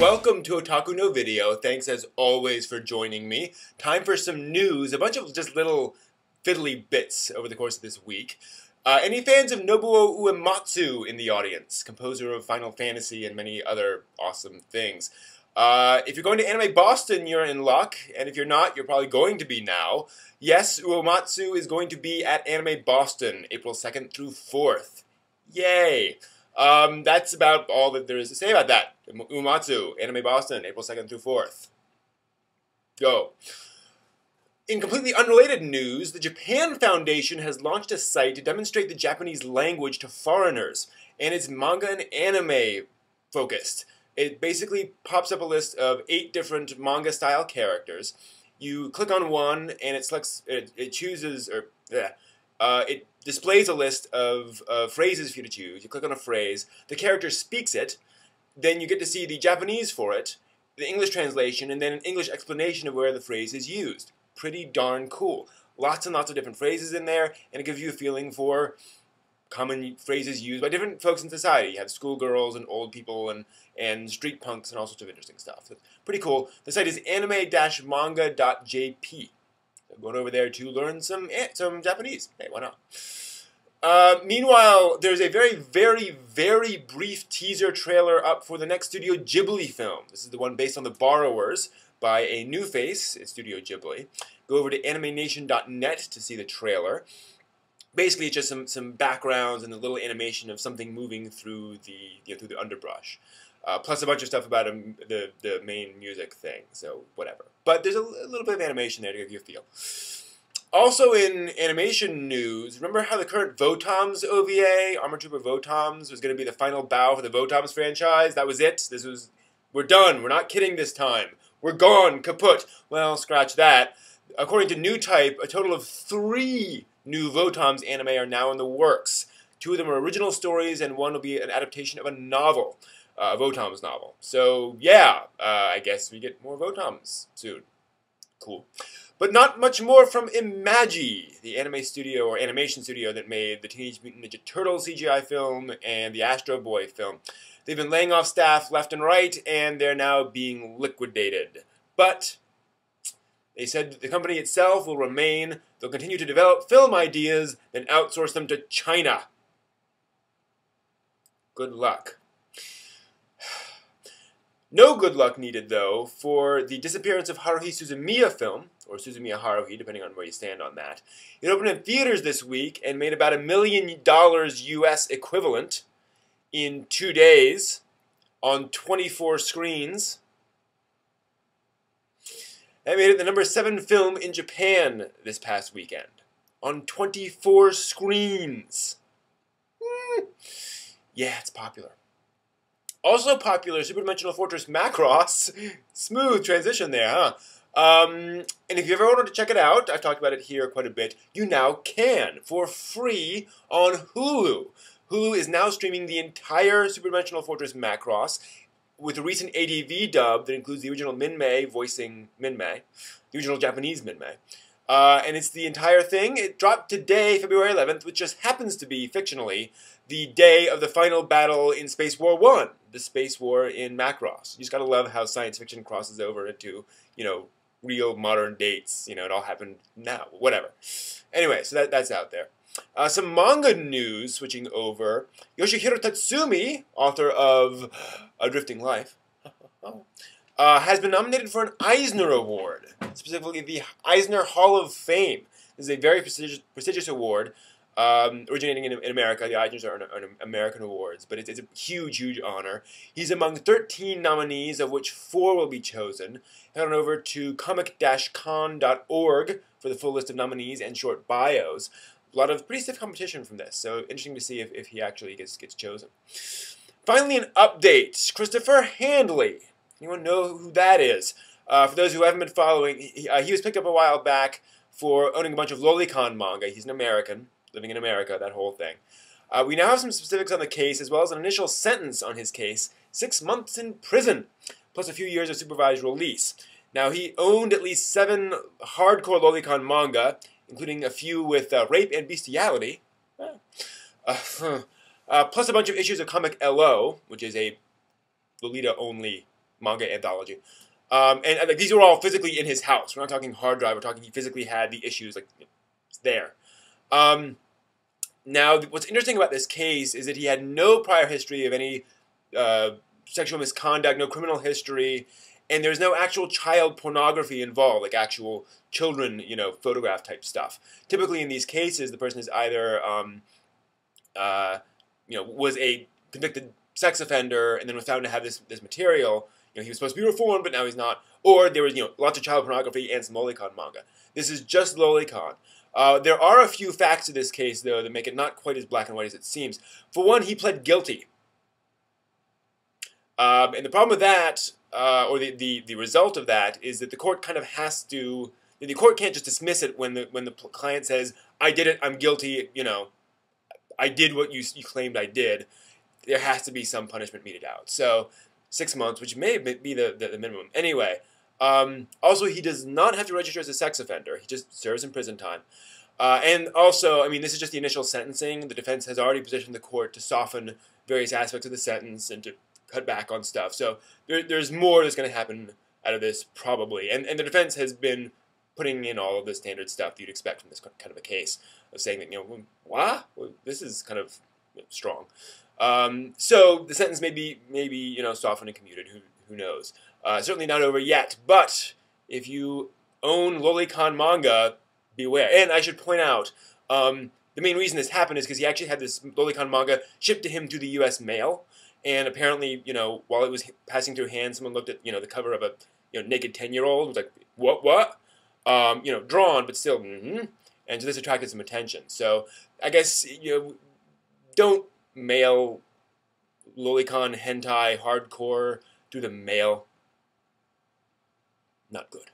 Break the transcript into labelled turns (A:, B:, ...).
A: Welcome to Otaku no Video. Thanks as always for joining me. Time for some news, a bunch of just little fiddly bits over the course of this week. Any fans of Nobuo Uematsu in the audience? Composer of Final Fantasy and many other awesome things. If you're going to Anime Boston, you're in luck, and if you're not, you're probably going to be now. Yes, Uematsu is going to be at Anime Boston, April 2nd through 4th. Yay! That's about all that there is to say about that. Uematsu, Anime Boston, April 2nd through 4th. Go. In completely unrelated news, the Japan Foundation has launched a site to demonstrate the Japanese language to foreigners, and it's manga and anime focused. It basically pops up a list of 8 different manga-style characters. You click on one, and it selects, it chooses, or it displays a list of phrases for you to choose. You click on a phrase, the character speaks it, then you get to see the Japanese for it, the English translation, and then an English explanation of where the phrase is used. Pretty darn cool. Lots and lots of different phrases in there, and it gives you a feeling for common phrases used by different folks in society. You have schoolgirls and old people and street punks and all sorts of interesting stuff. It's pretty cool. The site is anime-manga.jp. I'm going over there to learn some Japanese. Hey, why not? Meanwhile, there's a very, very, very brief teaser trailer up for the next Studio Ghibli film. This is the one based on The Borrowers by a new face at Studio Ghibli. Go over to animation.net to see the trailer. Basically, it's just some backgrounds and a little animation of something moving through the underbrush. Plus a bunch of stuff about the main music thing, so whatever. But there's a little bit of animation there to give you a feel. Also in animation news, remember how the current VOTOMS OVA, Armor Trooper VOTOMS, was going to be the final bow for the VOTOMS franchise? That was it. We're done. We're not kidding this time. We're gone. Kaput. Well, scratch that. According to New Type, a total of 3 new VOTOMS anime are now in the works. 2 of them are original stories, and 1 will be an adaptation of a novel. A VOTOMS novel. So, yeah, I guess we get more VOTOMS soon. Cool. But not much more from Imagi, the anime studio or animation studio that made the Teenage Mutant Ninja Turtles CGI film and the Astro Boy film. They've been laying off staff left and right, and they're now being liquidated. But they said the company itself will remain. They'll continue to develop film ideas, then outsource them to China. Good luck. No good luck needed, though, for the Disappearance of Haruhi Suzumiya film, or Suzumiya Haruhi, depending on where you stand on that. It opened in theaters this week and made about $1 million US equivalent in 2 days on 24 screens. That made it the number 7 film in Japan this past weekend, on 24 screens. Yeah, it's popular. Also popular, Superdimensional Fortress Macross. Smooth transition there, huh? And if you ever wanted to check it out, I've talked about it here quite a bit, you now can, for free, on Hulu. Hulu is now streaming the entire Superdimensional Fortress Macross with a recent ADV dub that includes the original Minmei voicing Minmei, the original Japanese Minmei. And it's the entire thing. It dropped today, February 11th, which just happens to be, fictionally, the day of the final battle in Space War 1, the space war in Macross. You just gotta love how science fiction crosses over into, real modern dates. It all happened now, whatever. Anyway, so that's out there. Some manga news, switching over. Yoshihiro Tatsumi, author of A Drifting Life, has been nominated for an Eisner Award, specifically the Eisner Hall of Fame. This is a very prestigious award, originating in America. The Eisners are American awards, but it's a huge, huge honor. He's among 13 nominees, of which 4 will be chosen. Head on over to comic-con.org for the full list of nominees and short bios. A lot of pretty stiff competition from this, so interesting to see if he actually gets chosen. Finally, an update. Christopher Handley. Anyone know who that is? For those who haven't been following, he was picked up a while back for owning a bunch of lolicon manga. He's an American, living in America, that whole thing. We now have some specifics on the case, as well as an initial sentence on his case, 6 months in prison, plus a few years of supervised release. Now, he owned at least 7 hardcore lolicon manga, including a few with rape and bestiality, plus a bunch of issues of Comic LO, which is a Lolita-only manga anthology. And like, these were all physically in his house. We're not talking hard drive. We're talking he physically had the issues, like, it's there. Now, what's interesting about this case is that he had no prior history of any sexual misconduct, no criminal history, and there's no actual child pornography involved, like actual children, photograph type stuff. Typically, in these cases, the person is either, was a convicted sex offender and then was found to have this material. He was supposed to be reformed, but now he's not. Or there was, lots of child pornography and some lolicon manga. This is just lolicon. There are a few facts to this case, though, that make it not quite as black and white as it seems. For one, he pled guilty. And the problem with that, or the result of that, is that the court kind of has to. The court can't just dismiss it when the client says, "I did it. I'm guilty. I did what you claimed I did." There has to be some punishment meted out. So 6 months, which may be the minimum. Anyway, also he does not have to register as a sex offender. He just serves in prison time. And also, this is just the initial sentencing. The defense has already positioned the court to soften various aspects of the sentence and to cut back on stuff. So there's more that's going to happen out of this, probably. And the defense has been putting in all of the standard stuff that you'd expect from this kind of a case, of saying that, what? Well, this is kind of strong. So the sentence may be softened and commuted. Who knows? Certainly not over yet. But if you own lolicon manga, beware. And I should point out, the main reason this happened is because he actually had this lolicon manga shipped to him through the U.S. mail. And apparently, while it was passing through hands, someone looked at, the cover of a, naked 10-year-old. Was like, what? Drawn, but still, And so this attracted some attention. So I guess, don't mail lolicon hentai hardcore through the mail. Not good.